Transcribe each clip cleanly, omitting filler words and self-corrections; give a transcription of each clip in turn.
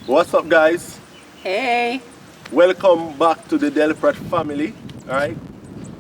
What's up, guys? Hey! Welcome back to the Delprat family. Alright,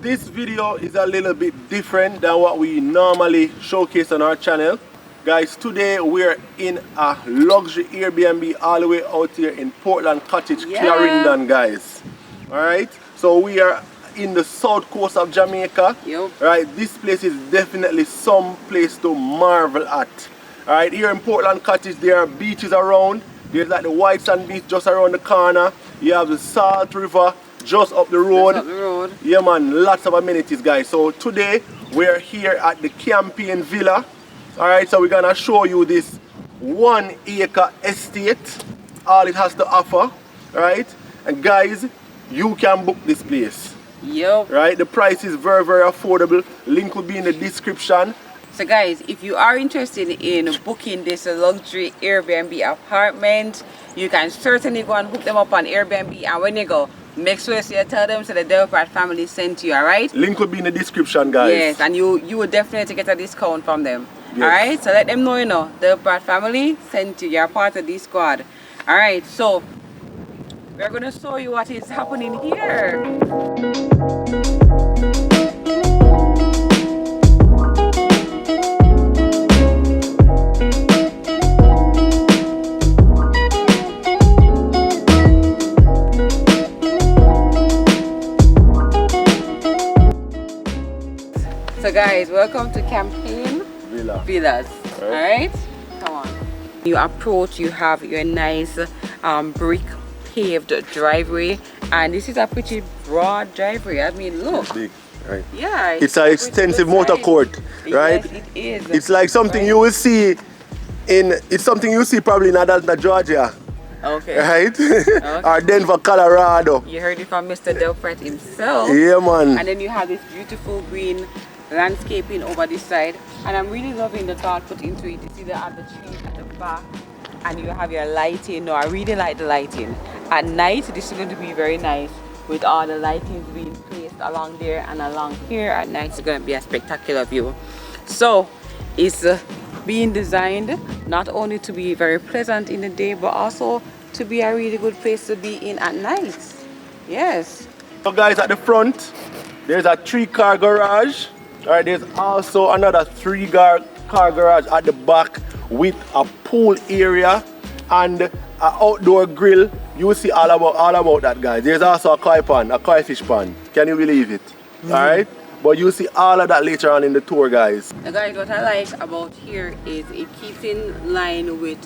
this video is a little bit different than what we normally showcase on our channel. Guys, today we're in a luxury Airbnb all the way out here in Portland Cottage, Clarendon, guys. Alright, so we are in the south coast of Jamaica. Yep. Right, this place is definitely some place to marvel at. Alright, here in Portland Cottage there are beaches around. There's like the White Sand Beach just around the corner. You have the Salt River just up the road. Just up the road. Yeah, man, lots of amenities, guys. So today we're here at the Campaign Villa. Alright, so we're gonna show you this 1 acre estate. All it has to offer. Alright, and guys, you can book this place. Yep. Right, the price is very, very affordable. Link will be in the description. So guys, if you are interested in booking this luxury Airbnb apartment, you can certainly go and hook them up on Airbnb, and when you go, make sure you tell them so the Delprat family sent you, alright? Link will be in the description, guys. Yes, and you will definitely get a discount from them. Yes. Alright, so let them know, the Delprat family sent you, you're part of this squad. Alright, so we're going to show you what is happening here. So guys, welcome to Campaign Villas. Alright? Come on. You approach, you have your nice brick paved driveway, and this is a pretty broad driveway. I mean, look. It's big, right? Yeah. It's an extensive motor court, right? Yes, it is. It's like something you will see it's something you see probably in Atlanta, Georgia. Okay. Right? Okay. Or Denver, Colorado. You heard it from Mr. Delprat himself. Yeah, man. And then you have this beautiful green landscaping over this side, and I'm really loving the thought put into it. You see the other trees at the back, and you have your lighting. No, I really like the lighting. At night, this is going to be very nice with all the lightings being placed along there and along here. At night, it's going to be a spectacular view. So it's being designed not only to be very pleasant in the day, but also to be a really good place to be in at night. Yes. So guys, at the front there's a 3-car garage. Alright, there's also another 3-car garage at the back with a pool area and an outdoor grill. You will see all about that, guys. There's also a koi fish pond. Can you believe it? Alright? But you'll see all of that later on in the tour, guys. Now guys, what I like about here is it keeps in line with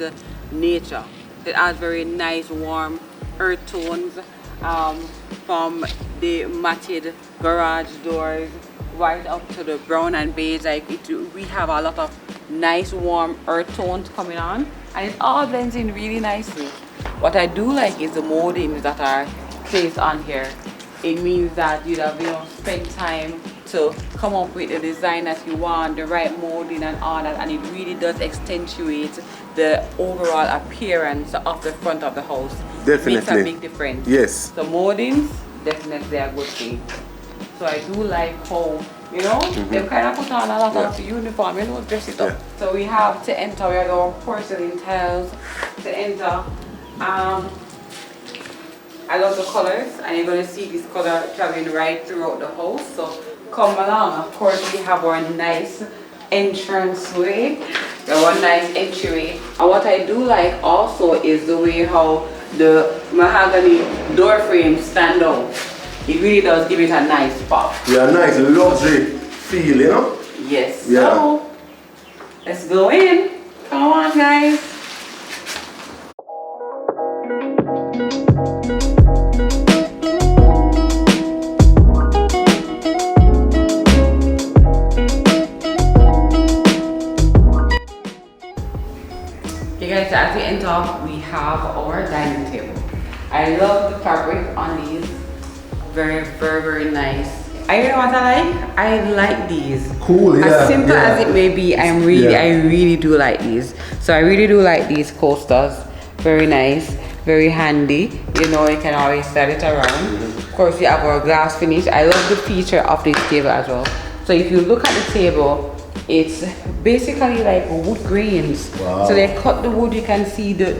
nature. It has very nice warm earth tones from the matted garage doors right up to the brown and beige. Like we have a lot of nice warm earth tones coming on, and it all blends in really nicely. What I do like is the moldings that are placed on here. It means that you'd have spent time to come up with the design that you want, the right molding and all that, and it really does accentuate the overall appearance of the front of the house. Definitely. Makes a big difference. Yes. The moldings, definitely a good thing. So I do like how, they kind of put on a lot of uniform, dress it up. Yeah. So we have to enter, we have our porcelain tiles to enter. I love the colors, and you're going to see this color traveling right throughout the house. So come along. Of course, we have our nice entranceway, our nice entryway. And what I do like also is the way how the mahogany door frames stand out. It really does give it a nice pop. Yeah, nice luxury feel, Yes. Yeah. So let's go in. Come on, guys. Okay guys, so as we enter, we have our dining table. I love the fabric on these. Very, very, very nice. I know what I like. I like these. Cool, yeah. As simple as it may be, I really do like these. So I really do like these coasters. Very nice, very handy. You can always set it around. Of course, you have our glass finish. I love the feature of this table as well. So if you look at the table, It's basically like wood grains. Wow. So they cut the wood, you can see the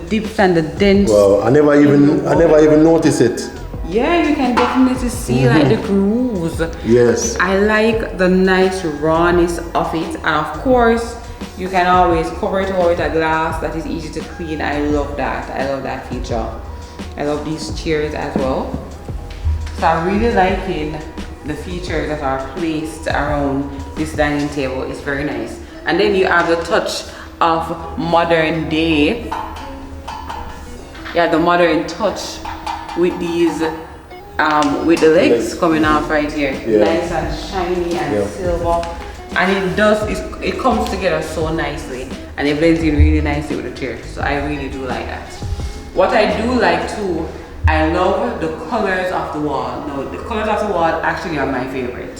dips and the dents. Wow, I never even noticed it. Yeah, you can definitely see like the grooves. Yes. I like the nice rawness of it, and of course you can always cover it over with a glass that is easy to clean. I love that. I love that feature. I love these chairs as well. So I'm really liking the features that are placed around this dining table. It's very nice. And then you have the touch of modern day. Yeah, the modern touch with these with the legs coming off right here. Yeah. Nice and shiny and silver. And it comes together so nicely, and it blends in really nicely with the chair. So I really do like that. What I do like too, I love the colors of the wall. No, the colors of the wall actually are my favorite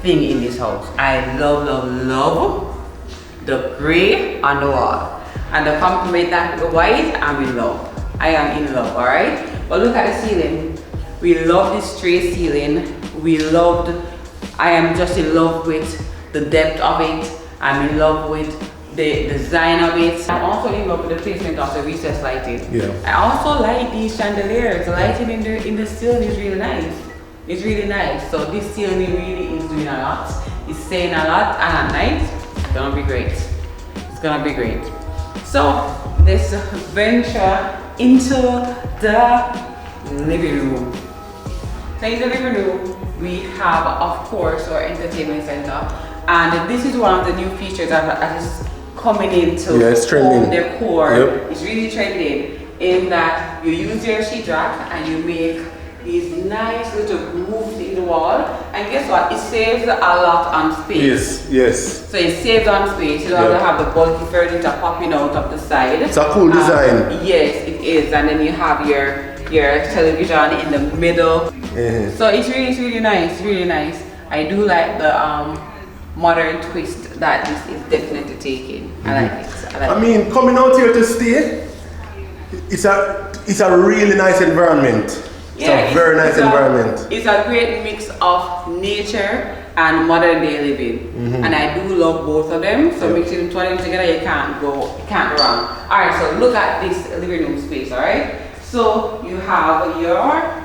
thing in this house. I love, love, love the gray on the wall. And to complement that with the white, I'm in love. I am in love, alright? But look at the ceiling. We love this tray ceiling. I am just in love with the depth of it. I'm in love with the design of it. I'm also in love with the placement of the recessed lighting. Yeah. I also like these chandeliers. The lighting in the ceiling is really nice. It's really nice. So this ceiling really is doing a lot. It's saying a lot, and at night, it's gonna be great. It's gonna be great. So let's venture into the living room. So in the living room, we have, of course, our entertainment center. And this is one of the new features that is coming into home decor. Yep. It's really trending in that you use your sheetrock and you make these nice little grooves in the wall. And guess what? It saves a lot on space. Yes. So it saves on space. You don't have to have the bulky furniture popping out of the side. It's a cool design. Yes, it is. And then you have your television in the middle. So it's really nice. Really nice. I do like the modern twist that this is definitely taking. I like it. I mean, coming out here to stay, it's a really nice environment. It's a very nice environment. It's a great mix of nature and modern day living, and I do love both of them. So mixing two of them together, you can't go wrong. All right, so look at this living room space. All right, so you have your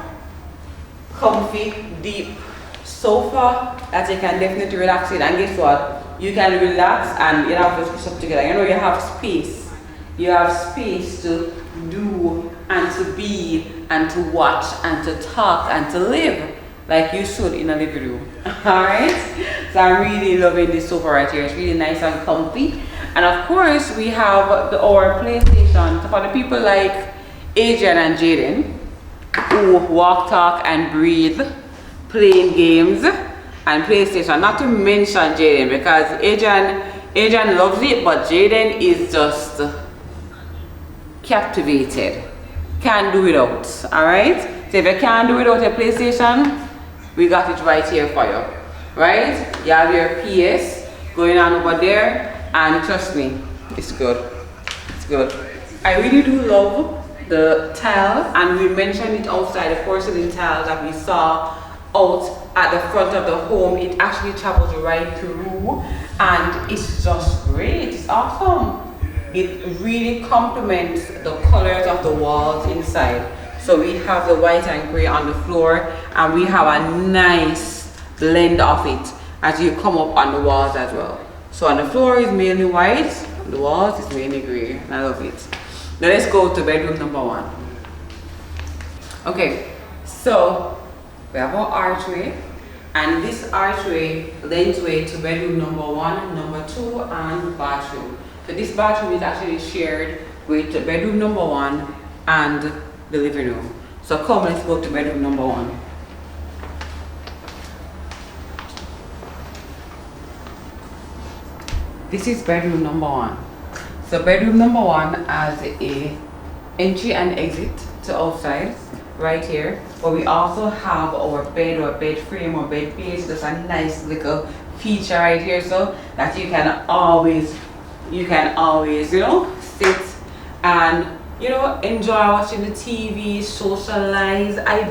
comfy, deep sofa that you can definitely relax in, and guess what? You can relax and you have to push up together. You know, you have space. You have space to do and to be and to watch and to talk and to live like you should in a living room. Alright? So I'm really loving this sofa right here. It's really nice and comfy. And of course we have our PlayStation. So for the people like Adrian and Jaden who walk, talk and breathe playing games and PlayStation. Not to mention Jaden, because Adrian loves it, but Jaden is just captivated. Can't do without. Alright? So if you can't do without your PlayStation, we got it right here for you. Right? You have your PS going on over there, and trust me, it's good. It's good. I really do love the tile, and we mentioned it outside, the porcelain tile that we saw out at the front of the home. It actually travels right through, and it's just great. It's awesome. It really complements the colors of the walls inside. So we have the white and gray on the floor, and we have a nice blend of it as you come up on the walls as well. So on the floor is mainly white, on the walls is mainly gray, and I love it. Now let's go to bedroom number 1. Okay, so we have our archway, and this archway lends way to bedroom number 1, number 2, and bathroom. So this bathroom is actually shared with bedroom number 1 and the living room. So come, let's go to bedroom number 1. This is bedroom number 1. So bedroom number 1 has a entry and exit to outside right here. But we also have our bed or bed frame or bed base. That's a nice little feature right here, so that you can always, you know, sit and, you know, enjoy watching the TV, socialize. I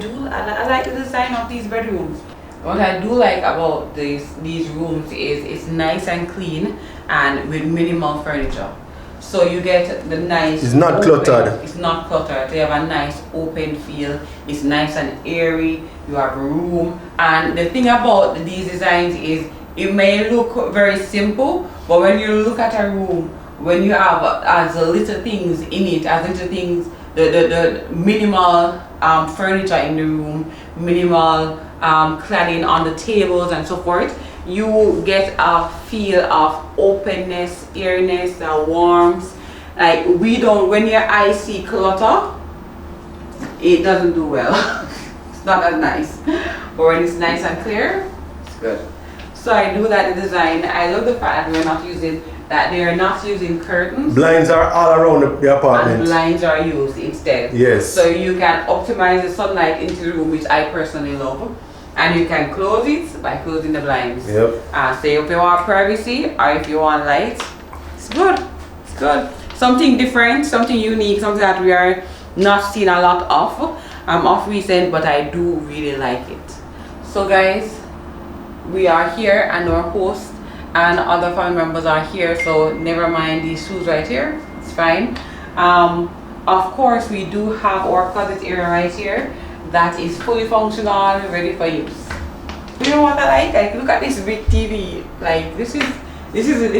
like the design of these bedrooms. What I do like about these rooms is it's nice and clean and with minimal furniture. So you get the nice. It's not open, cluttered. It's not cluttered. They have a nice open feel. It's nice and airy. You have room. And the thing about these designs is it may look very simple, but when you look at a room, when you have as little things in it, as little things, the minimal furniture in the room, minimal cladding on the tables and so forth, you get a feel of openness, airiness, warmth. Like when your eyes see clutter, it doesn't do well. It's not that nice. But when it's nice and clear, it's good. So I do that in design. I love the fact that they are not using curtains. Blinds are all around the apartment. And blinds are used instead. Yes. So you can optimize the sunlight into the room, which I personally love. And you can close it by closing the blinds. Yep. Say if you want privacy or if you want light, it's good. It's good. Something different, something unique, something that we are not seeing a lot of recent, but I do really like it. So guys, we are here and our host and other family members are here, so never mind these shoes right here, it's fine. Of course, we do have our closet area right here that is fully functional, ready for use. You know what I like look at this big TV. Like this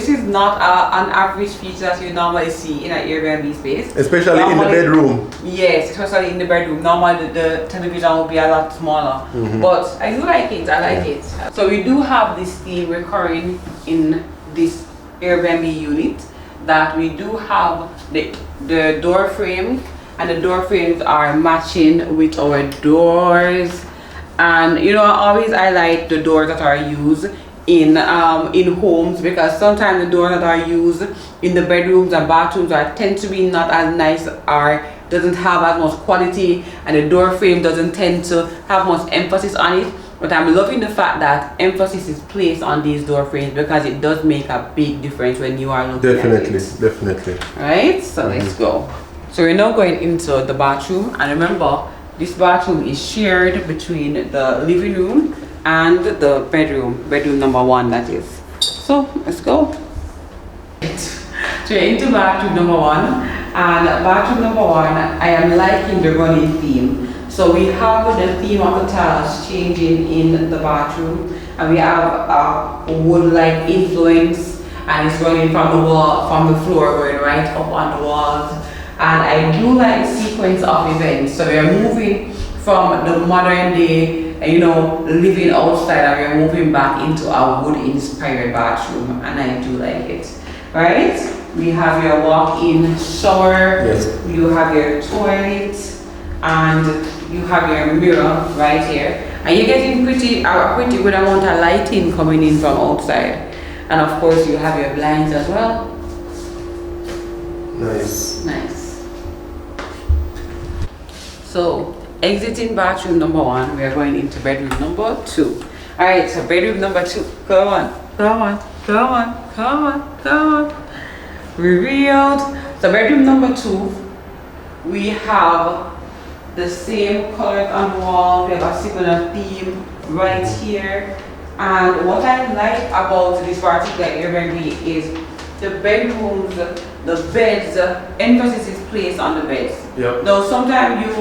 is not an average feature that you normally see in an Airbnb space. Especially in the bedroom. Yes, especially in the bedroom. Normally the television will be a lot smaller. But I do like it, I like it. So we do have this theme recurring in this Airbnb unit, that we do have the door frame, and the door frames are matching with our doors. And you know, I like the doors that are used in homes, because sometimes the doors that are used in the bedrooms and bathrooms tend to be not as nice or doesn't have as much quality, and the door frame doesn't tend to have much emphasis on it. But I'm loving the fact that emphasis is placed on these door frames, because it does make a big difference when you are looking at it. Definitely. Right? So let's go. So we're now going into the bathroom, and remember, this bathroom is shared between the living room and the bedroom number 1, that is. So let's go. So we're into bathroom number 1, and bathroom number 1, I am liking the running theme. So we have the theme of the tiles changing in the bathroom, and we have a wood-like influence, and it's running from the floor, going right up on the walls. And I do like the sequence of events. So we are moving from the modern day, living outside, and we're moving back into a wood-inspired bathroom, and I do like it. Right? We have your walk-in shower. Yes. You have your toilet, and you have your mirror right here. And you're getting pretty good amount of lighting coming in from outside. And of course, you have your blinds as well. Nice. So, exiting bathroom number 1, we are going into bedroom number 2. Alright, so bedroom number 2. Come on. Revealed. So bedroom number 2, we have the same colors on the wall. We have a similar theme right here. And what I like about this particular Airbnb is the bedrooms, the beds, emphasis is placed on the beds. Yep. Now sometimes you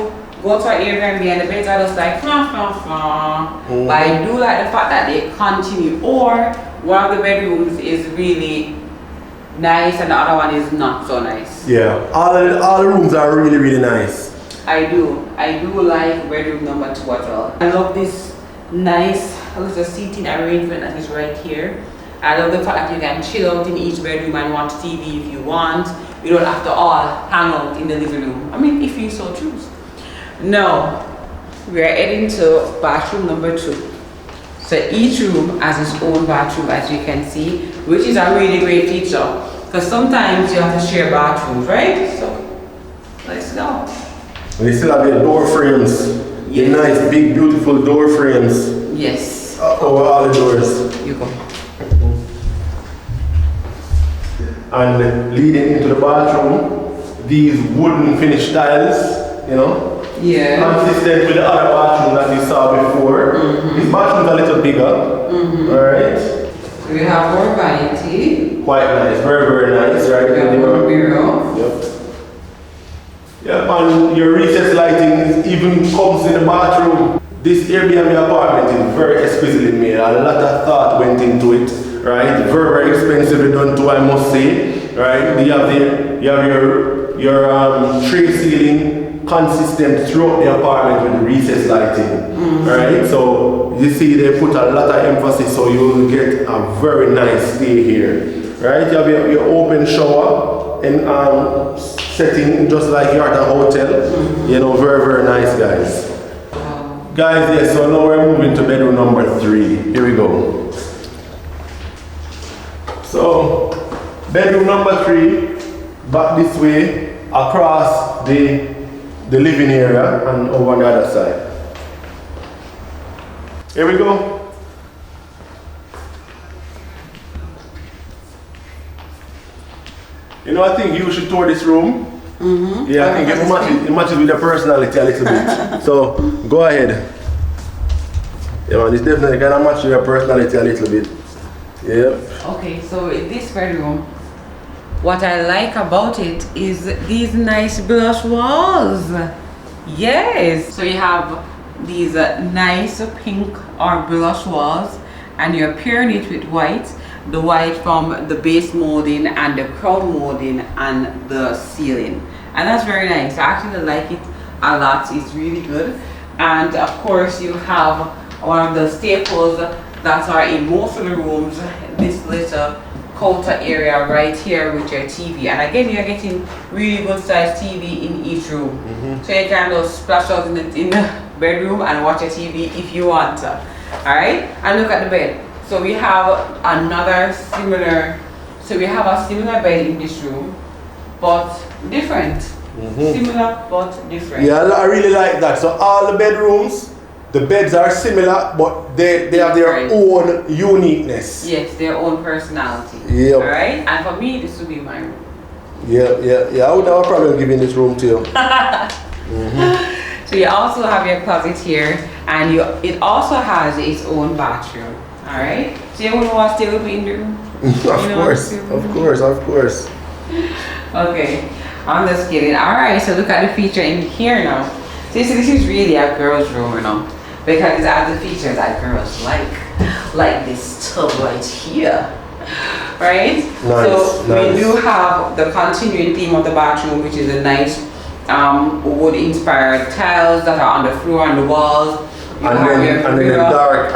go to an Airbnb and the beds are just like But I do like the fact that they continue, or one of the bedrooms is really nice and the other one is not so nice. Yeah, all the rooms are really, really nice. I do like bedroom number 2 as well. I love this nice little seating arrangement that is right here. I love the fact that you can chill out in each bedroom and watch TV if you want. You don't have to all hang out in the living room. I mean, if you so choose. Now, we are heading to bathroom number 2. So each room has its own bathroom, as you can see, which is a really great feature. Because sometimes you have to share bathrooms, right? So, let's go. And you still have your door frames. Yes. The nice, big, beautiful door frames. Yes. Over all the doors. You go. And leading into the bathroom, these wooden finish tiles, Yeah. Consistent with the other bathroom that you saw before. This bathroom's a little bigger. Alright. So we have more vanity. Quite nice, very nice, right? We have more mirror. Yep. Yep, and your recessed lighting even comes in the bathroom. This Airbnb apartment is very exquisitely made. A lot of thought went into it, right? Very expensively done too, I must say, right? You have your tray ceiling consistent throughout the apartment with the recessed lighting, right? So you see they put a lot of emphasis so you will get a very nice stay here, right? You have your open shower and setting just like you're at a hotel, you know, very nice, guys. Guys, yes, so now we're moving to bedroom number 3. Here we go. So, bedroom number 3, back this way, across the living area and over on the other side. Here we go. You know, I think you should tour this room. Yeah, I think it matches with your personality a little bit. So, go ahead. Yeah, man, it's definitely gonna match your personality a little bit. Yeah. Okay, so in this bedroom, what I like about it is these nice blush walls. Yes. So you have these nice pink or blush walls, and you're pairing it with white. The white from the base molding and the crown molding and the ceiling, and that's very nice. I actually like it a lot. It's really good. And of course you have one of the staples that are in most of the rooms, this little counter area right here with your TV. And again, you're getting really good size TV in each room, so you can just splash out in the bedroom and watch a TV if you want to. All right, and look at the bed. So we have another similar, so we have a similar bed in this room, but different. Similar but different. Yeah, I really like that. So all the bedrooms, the beds are similar, but they have their own uniqueness. Yes, their own personality. Yep. All right, and for me, this would be my room. Yeah. I would have a problem giving this room to you. So you also have your closet here, and it also has its own bathroom. All right, so you wouldn't want to stay with me in the room? Of course. Okay, I'm just kidding. All right, so look at the feature in here now. So this is really a girl's room, you know, because it has the features that girls like this tub right here, right? Nice. We do have the continuing theme of the bathroom, which is a nice wood-inspired tiles that are on the floor and the walls. And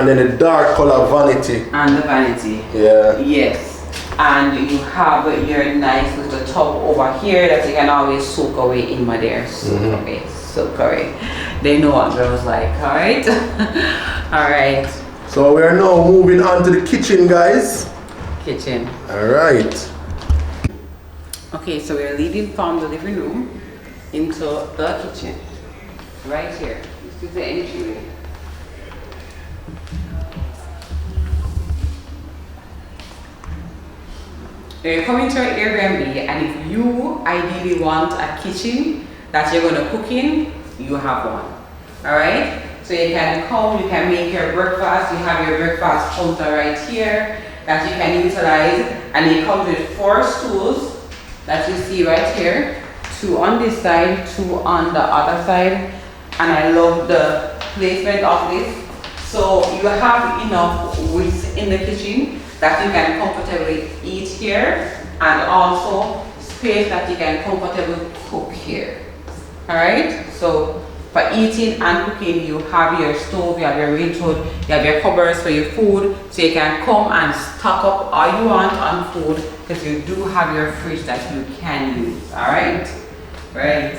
then the dark color vanity. And the vanity. Yeah. Yes. And you have your nice little tub over here that you can always soak away in my there. Soak away. They know what girls like, alright? Alright. So we are now moving on to the kitchen, guys. Kitchen. Alright. Okay, so we're leaving from the living room into the kitchen. Right here. This is the entryway. You're coming to an Airbnb, and if you ideally want a kitchen that you're going to cook in, you have one. Alright? So you can come, you can make your breakfast, you have your breakfast counter right here that you can utilize, and it comes with 4 stools that you see right here, 2 on this side, 2 on the other side, and I love the placement of this. So you have enough width in the kitchen that you can comfortably eat here, and also space that you can comfortably cook here. Alright, so for eating and cooking, you have your stove, you have your range hood, you have your cupboards for your food, so you can come and stock up all you want on food, because you do have your fridge that you can use. Alright, right,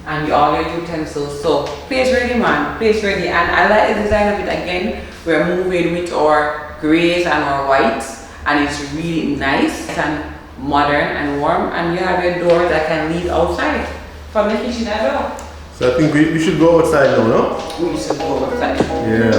and all your utensils. So place ready, man, place ready. And I like the design of it. Again, we're moving with our grays and our whites, and it's really nice and modern and warm, and you have your door that can lead outside from the kitchen as well. So I think we should go outside now, no? We should go outside. Yeah.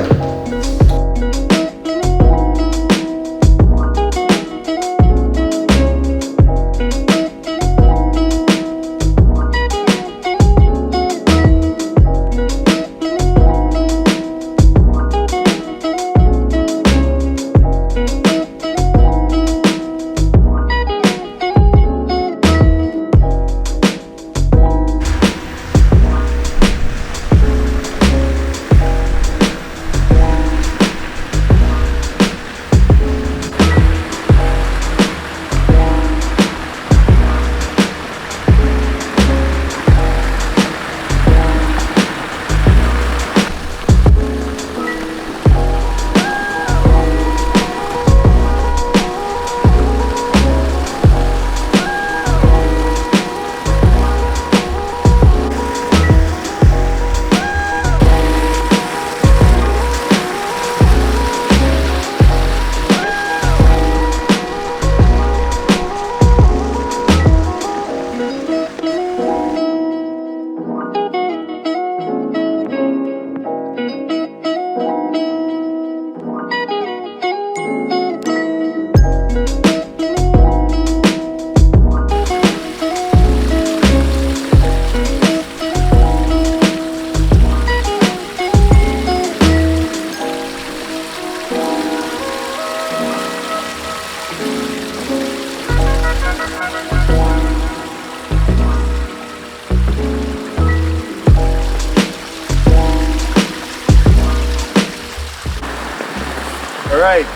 Right,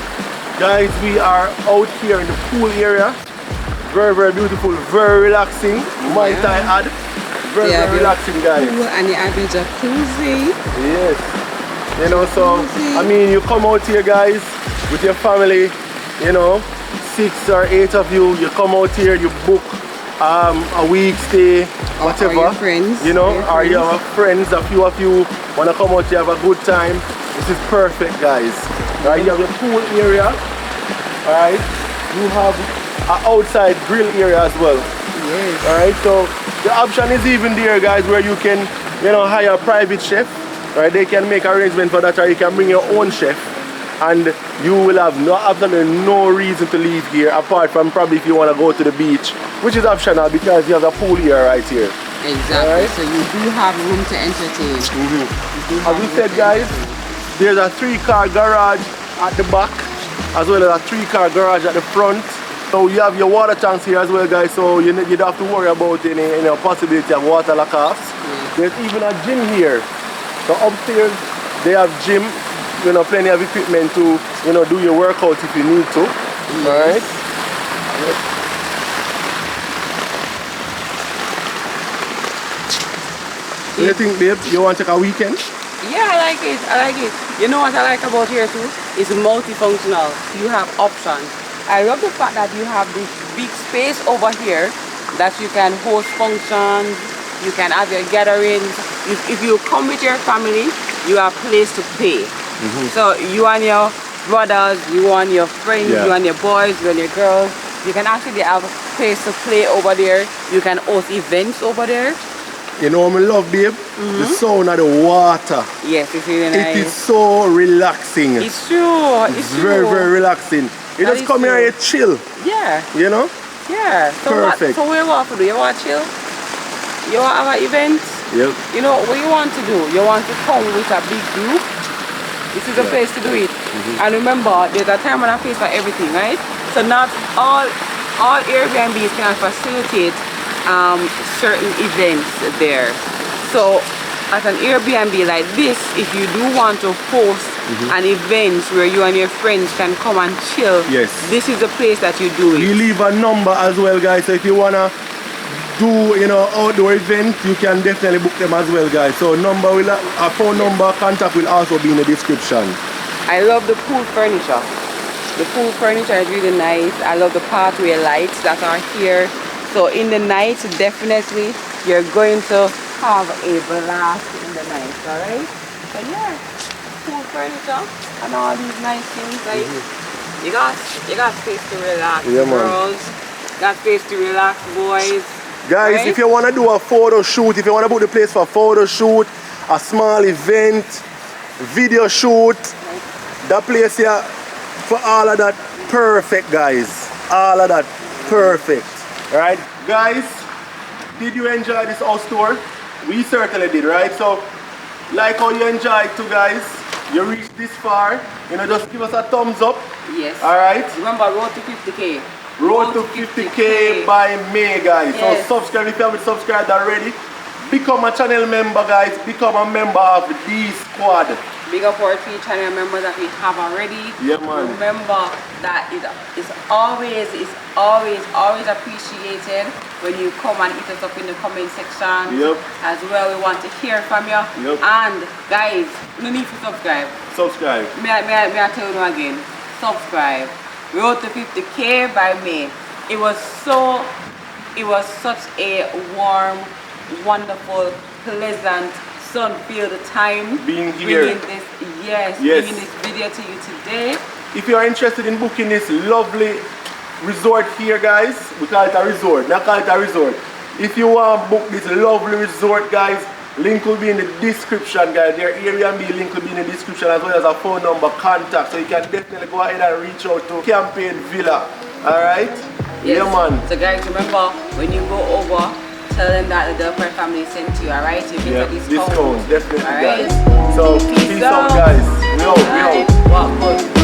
guys, we are out here in the pool area. Very, very beautiful, very relaxing. Might I add? Very, very relaxing, guys. Pool and you have a jacuzzi. Yes. You know, so I mean, you come out here, guys, with your family. You know, 6 or 8 of you. You come out here, you book a week stay, whatever. Or your friends. You know, or you have friends. A few of you wanna come out here, have a good time. This is perfect, guys. Right, you have your pool area. Alright, you have an outside grill area as well. Yes. Alright, so the option is even there, guys, where you can, you know, hire a private chef. Right, they can make arrangement for that, or you can bring your own chef, and you will have absolutely no reason to leave here, apart from probably if you want to go to the beach, which is optional because you have a pool here right here. Exactly. Right? So you do have room to entertain. As we said, guys, there's a 3-car garage at the back, as well as a 3-car garage at the front. So you have your water tanks here as well, guys, so you don't have to worry about any possibility of water lockoffs. There's even a gym here. So upstairs they have gym, you know, plenty of equipment to, you know, do your workouts if you need to. Alright. What do you think, babe? You want to take a weekend? Yeah, I like it. I like it. You know what I like about here too? It's multifunctional. You have options. I love the fact that you have this big space over here that you can host functions, you can have your gatherings. If you come with your family, you have a place to play. So you and your brothers, you and your friends, you and your boys, you and your girls, you can actually have a place to play over there. You can host events over there. You know what I love, babe? The sound of the water. Yes, it's really nice. It is so relaxing. It's true. It's very, very relaxing. You just come here and chill. Yeah. You know? Yeah. So perfect. So what you want to do? You want to chill? You want to have an event? Yep. You know what you want to do? You want to come with a big group? This is a place to do it. And remember, there's a time and a place for everything, right? So not all Airbnbs can facilitate certain events there. So at an Airbnb like this, if you do want to host an event where you and your friends can come and chill, this is the place that you do it. We leave a number as well, guys, so if you wanna do, you know, outdoor events, you can definitely book them as well, guys. So number will, a phone number, contact will also be in the description. I love the pool furniture. The pool furniture is really nice. I love the pathway lights that are here. So in the night, definitely you're going to have a blast in the night, alright? So yeah, pool furniture and all these nice things, like you got space to relax, girls. Got space to relax, boys. Guys, right? If you want to do a photo shoot, if you want to book the place for a photo shoot, a small event, video shoot, that place here for all of that, perfect, guys. All of that, perfect. Alright, guys, did you enjoy this house tour? We certainly did, right? So, like how you enjoyed too, guys, you reached this far, you know, just give us a thumbs up. Yes. Alright? Remember, road to 50K. Road to 50K by May, guys. Yes. So subscribe if you haven't subscribed already. Become a channel member, guys. Become a member of the squad. Big up our 3 channel members that we have already. Yeah, man. Remember that it's always appreciated when you come and hit us up in the comment section. Yep. As well, we want to hear from you. Yep. And guys, no need to subscribe. Subscribe. May I tell you again? Subscribe. Road to 50K by May. It was such a warm, wonderful, pleasant, sun-filled time being here. Bringing this video to you today. If you are interested in booking this lovely resort here, guys, we call it a resort, not call it a resort. If you want to book this lovely resort, guys, link will be in the description, guys. Their Airbnb link will be in the description, as well as a phone number, contact, so you can definitely go ahead and reach out to Campaign Villa. Alright? Yes. Yeah, man. So guys, remember, when you go over, tell them that the Delphi family sent you, alright? You get a discount. Discount, definitely, alright? guys. So, peace out, guys. We out. Walk good.